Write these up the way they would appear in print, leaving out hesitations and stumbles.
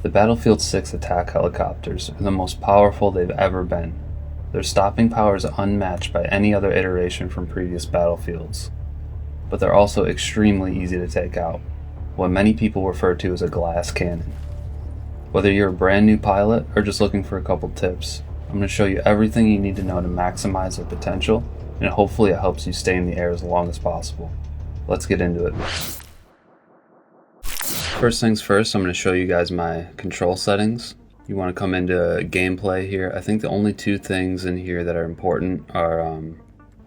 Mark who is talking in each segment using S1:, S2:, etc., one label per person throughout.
S1: The Battlefield 6 attack helicopters are the most powerful they've ever been. Their stopping power is unmatched by any other iteration from previous battlefields. But they're also extremely easy to take out, what many people refer to as a glass cannon. Whether you're a brand new pilot or just looking for a couple tips, I'm going to show you everything you need to know to maximize their potential, and hopefully it helps you stay in the air as long as possible. Let's get into it. First things first, I'm going to show you guys my control settings. You want to come into gameplay here. I think the only two things in here that are important are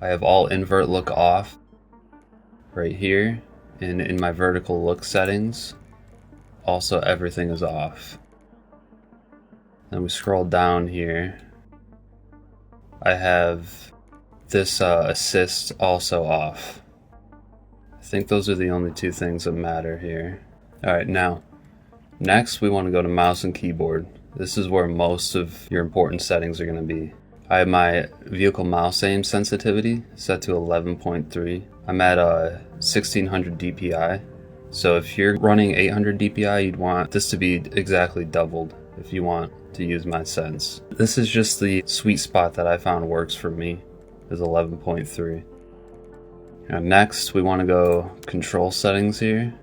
S1: I have all invert look off right here, and in my vertical look settings also everything is off. Then we scroll down here, I have this assist also off. I think those are the only two things that matter here. Alright, now next we want to go to mouse and keyboard. This is where most of your important settings are going to be. I have my vehicle mouse aim sensitivity set to 11.3. I'm at 1600 DPI. So if you're running 800 DPI, you'd want this to be exactly doubled if you want to use my sense. This is just the sweet spot that I found works for me, is 11.3. Now next we want to go control settings here.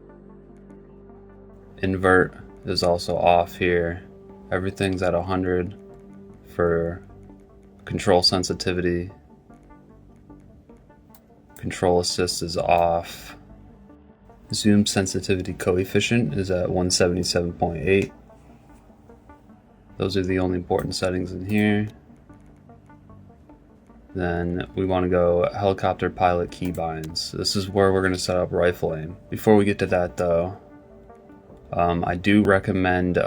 S1: Invert is also off here. Everything's at 100 for control sensitivity. Control assist is off. Zoom sensitivity coefficient is at 177.8. Those are the only important settings in here. Then we want to go helicopter pilot keybinds. This is where we're going to set up rifle aim. Before we get to that though, I do recommend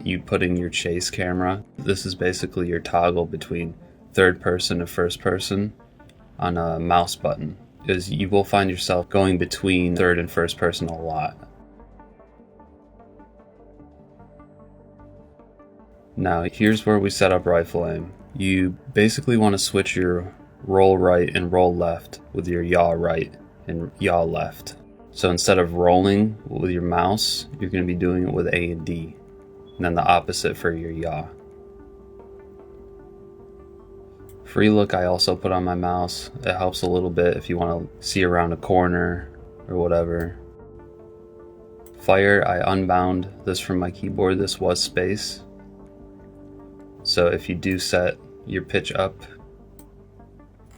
S1: you putting your chase camera. This is basically your toggle between third person and first person on a mouse button, because you will find yourself going between third and first person a lot. Now here's where we set up rifle aim. You basically want to switch your roll right and roll left with your yaw right and yaw left. So instead of rolling with your mouse, you're going to be doing it with A and D, and then the opposite for your yaw. Free look I also put on my mouse. It helps a little bit if you want to see around a corner or whatever. Fire, I unbound this from my keyboard. This was space. So if you do set your pitch up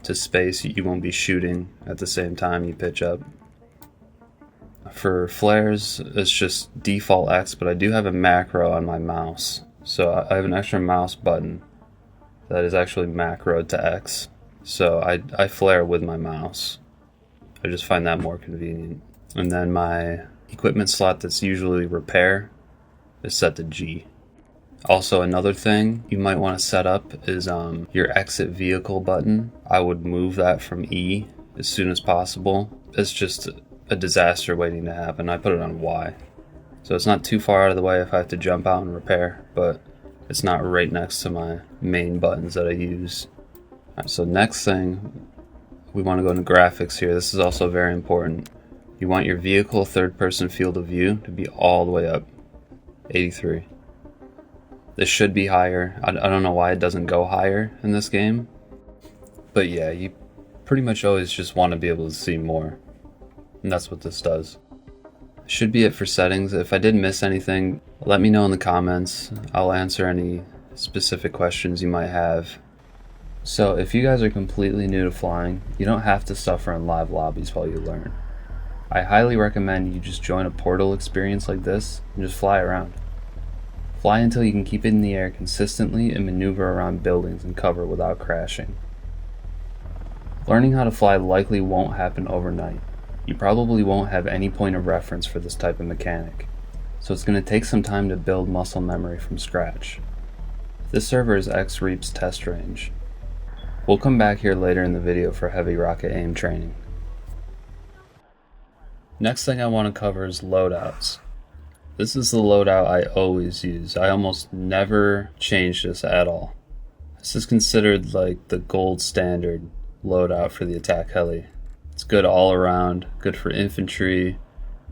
S1: to space, you won't be shooting at the same time you pitch up. For flares, it's just default X, but I do have a macro on my mouse. So I have an extra mouse button that is actually macroed to X. So I flare with my mouse. I just find that more convenient. And then my equipment slot that's usually repair is set to G. Also, another thing you might want to set up is your exit vehicle button. I would move that from E as soon as possible. It's just a disaster waiting to happen. I put it on Y. So it's not too far out of the way if I have to jump out and repair, but it's not right next to my main buttons that I use. Right, so next thing, we want to go into graphics here. This is also very important. You want your vehicle third person field of view to be all the way up, 83. This should be higher. I don't know why it doesn't go higher in this game. But yeah, you pretty much always just want to be able to see more. And that's what this does. Should be it for settings. If I did miss anything, let me know in the comments. I'll answer any specific questions you might have. So if you guys are completely new to flying, you don't have to suffer in live lobbies while you learn. I highly recommend you just join a portal experience like this and just fly around. Fly until you can keep it in the air consistently and maneuver around buildings and cover without crashing. Learning how to fly likely won't happen overnight. You probably won't have any point of reference for this type of mechanic, so it's going to take some time to build muscle memory from scratch. This server is X-Reap's test range. We'll come back here later in the video for heavy rocket aim training. Next thing I want to cover is loadouts. This is the loadout I always use. I almost never change this at all. This is considered like the gold standard loadout for the Attack Heli. It's good all around, good for infantry,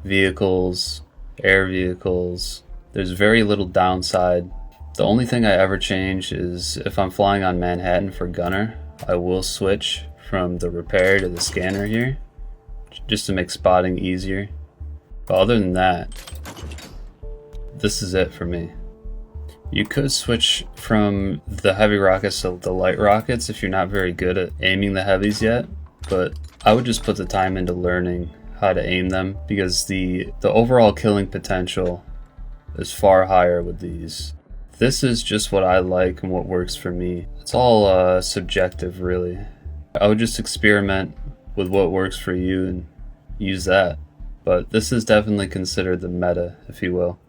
S1: vehicles, air vehicles, There's very little downside. The only thing I ever change is if I'm flying on Manhattan for gunner, I will switch from the repair to the scanner here, just to make spotting easier. But other than that, this is it for me. You could switch from the heavy rockets to the light rockets if you're not very good at aiming the heavies yet, but I would just put the time into learning how to aim them, because the overall killing potential is far higher with these. This is just what I like and what works for me. It's all subjective, really. I would just experiment with what works for you and use that. But this is definitely considered the meta, if you will.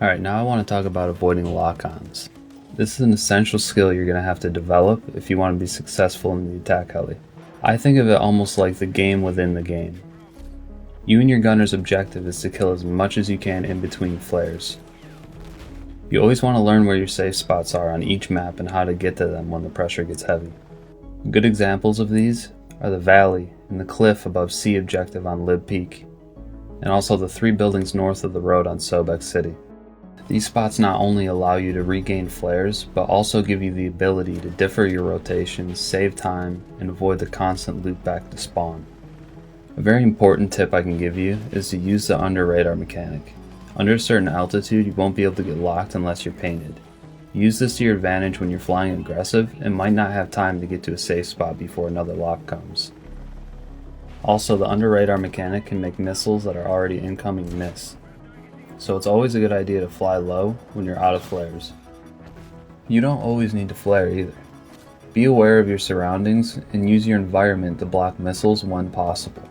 S1: Alright, now I want to talk about avoiding lock-ons. This is an essential skill you're going to have to develop if you want to be successful in the attack heli. I think of it almost like the game within the game. You and your gunner's objective is to kill as much as you can in between flares. You always want to learn where your safe spots are on each map and how to get to them when the pressure gets heavy. Good examples of these are the valley and the cliff above C objective on Lib Peak, and also the 3 buildings north of the road on Sobek City. These spots not only allow you to regain flares, but also give you the ability to differ your rotations, save time, and avoid the constant loop back to spawn. A very important tip I can give you is to use the under radar mechanic. Under a certain altitude, you won't be able to get locked unless you're painted. Use this to your advantage when you're flying aggressive and might not have time to get to a safe spot before another lock comes. Also, the under radar mechanic can make missiles that are already incoming miss, so it's always a good idea to fly low when you're out of flares. You don't always need to flare either. Be aware of your surroundings and use your environment to block missiles when possible.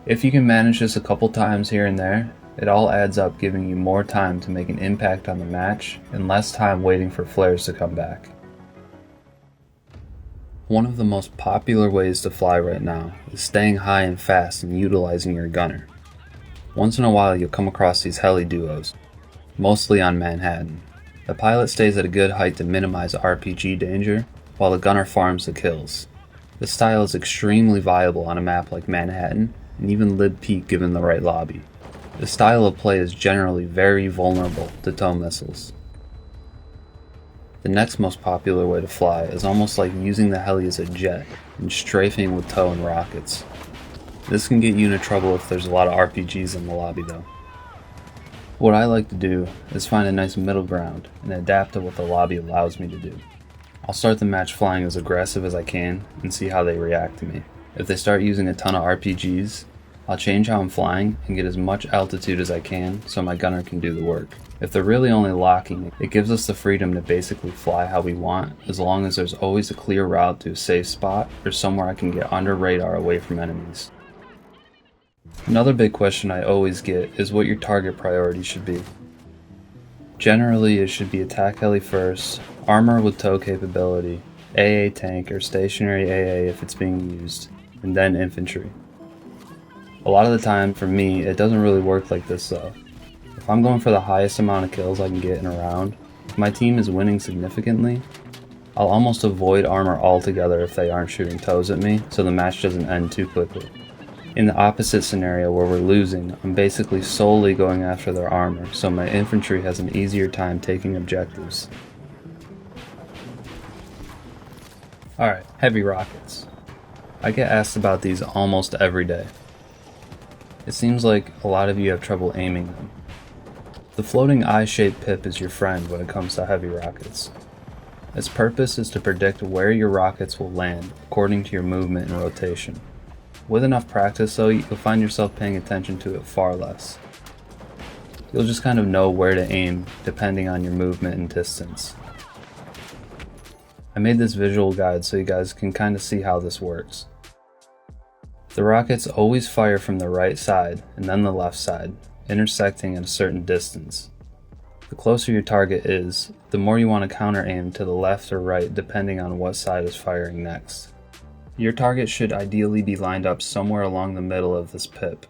S1: If you can manage this a couple times here and there, it all adds up, giving you more time to make an impact on the match and less time waiting for flares to come back. One of the most popular ways to fly right now is staying high and fast and utilizing your gunner. Once in a while you'll come across these heli duos, mostly on Manhattan. The pilot stays at a good height to minimize RPG danger, while the gunner farms the kills. This style is extremely viable on a map like Manhattan, and even Lib Peak given the right lobby. This style of play is generally very vulnerable to tow missiles. The next most popular way to fly is almost like using the heli as a jet and strafing with tow and rockets. This can get you into trouble if there's a lot of RPGs in the lobby though. What I like to do is find a nice middle ground and adapt to what the lobby allows me to do. I'll start the match flying as aggressive as I can and see how they react to me. If they start using a ton of RPGs, I'll change how I'm flying and get as much altitude as I can so my gunner can do the work. If they're really only locking, it gives us the freedom to basically fly how we want, as long as there's always a clear route to a safe spot or somewhere I can get under radar away from enemies. Another big question I always get is what your target priority should be. Generally, it should be attack heli first, armor with tow capability, AA tank or stationary AA if it's being used, and then infantry. A lot of the time, for me, it doesn't really work like this though. If I'm going for the highest amount of kills I can get in a round, if my team is winning significantly, I'll almost avoid armor altogether if they aren't shooting tows at me, so the match doesn't end too quickly. In the opposite scenario where we're losing, I'm basically solely going after their armor, so my infantry has an easier time taking objectives. Alright, heavy rockets. I get asked about these almost every day. It seems like a lot of you have trouble aiming them. The floating eye-shaped pip is your friend when it comes to heavy rockets. Its purpose is to predict where your rockets will land according to your movement and rotation. With enough practice though, you'll find yourself paying attention to it far less. You'll just kind of know where to aim depending on your movement and distance. I made this visual guide so you guys can kind of see how this works. The rockets always fire from the right side and then the left side, intersecting at a certain distance. The closer your target is, the more you want to counter aim to the left or right depending on what side is firing next. Your target should ideally be lined up somewhere along the middle of this pip.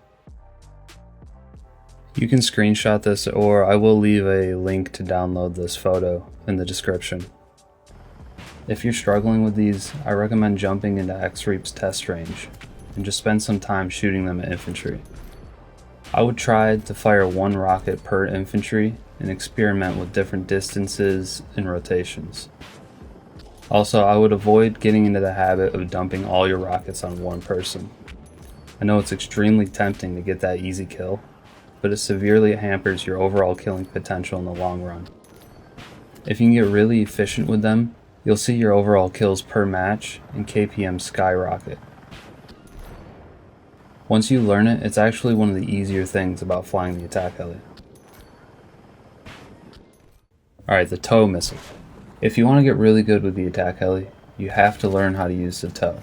S1: You can screenshot this, or I will leave a link to download this photo in the description. If you're struggling with these, I recommend jumping into X-Reap's test range and just spend some time shooting them at infantry. I would try to fire one rocket per infantry and experiment with different distances and rotations. Also, I would avoid getting into the habit of dumping all your rockets on one person. I know it's extremely tempting to get that easy kill, but it severely hampers your overall killing potential in the long run. If you can get really efficient with them, you'll see your overall kills per match and KPM skyrocket. Once you learn it, it's actually one of the easier things about flying the Attack Heli. Alright, the tow missile. If you want to get really good with the Attack Heli, you have to learn how to use the tow.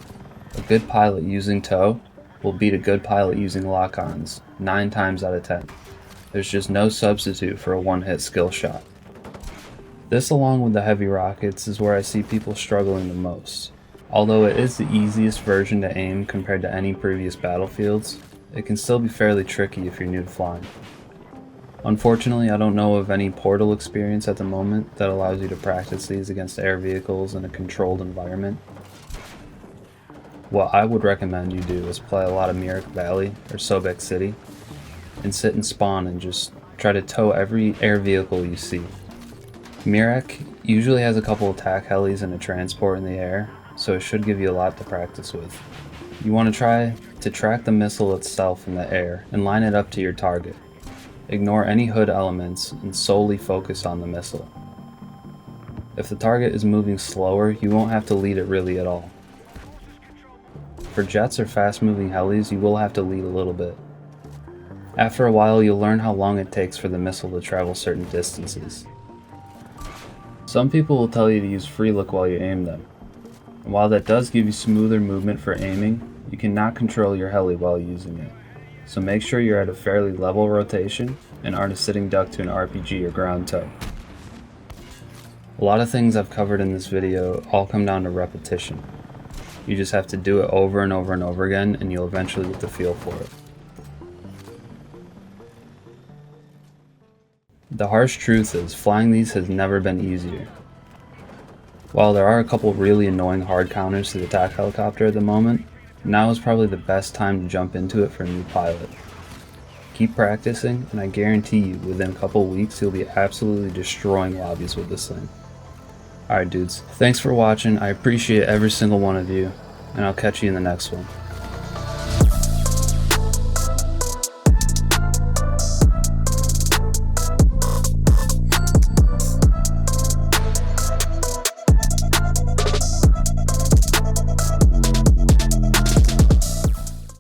S1: A good pilot using tow will beat a good pilot using lock-ons 9 times out of 10. There's just no substitute for a one-hit skill shot. This, along with the heavy rockets, is where I see people struggling the most. Although it is the easiest version to aim compared to any previous battlefields, it can still be fairly tricky if you're new to flying. Unfortunately, I don't know of any portal experience at the moment that allows you to practice these against air vehicles in a controlled environment. What I would recommend you do is play a lot of Myrick Valley or Sobek City and sit and spawn and just try to tow every air vehicle you see. Myrick usually has a couple attack helis and a transport in the air, so it should give you a lot to practice with. You want to try to track the missile itself in the air and line it up to your target. Ignore any hood elements and solely focus on the missile. If the target is moving slower, you won't have to lead it really at all. For jets or fast moving helis, you will have to lead a little bit. After a while, you'll learn how long it takes for the missile to travel certain distances. Some people will tell you to use free look while you aim them. And while that does give you smoother movement for aiming, you cannot control your heli while using it. So make sure you're at a fairly level rotation and aren't a sitting duck to an RPG or ground tow. A lot of things I've covered in this video all come down to repetition. You just have to do it over and over and over again and you'll eventually get the feel for it. The harsh truth is, flying these has never been easier. While there are a couple really annoying hard counters to the Attack Helicopter at the moment, now is probably the best time to jump into it for a new pilot. Keep practicing, and I guarantee you, within a couple weeks, you'll be absolutely destroying lobbies with this thing. Alright dudes, thanks for watching, I appreciate every single one of you, and I'll catch you in the next one.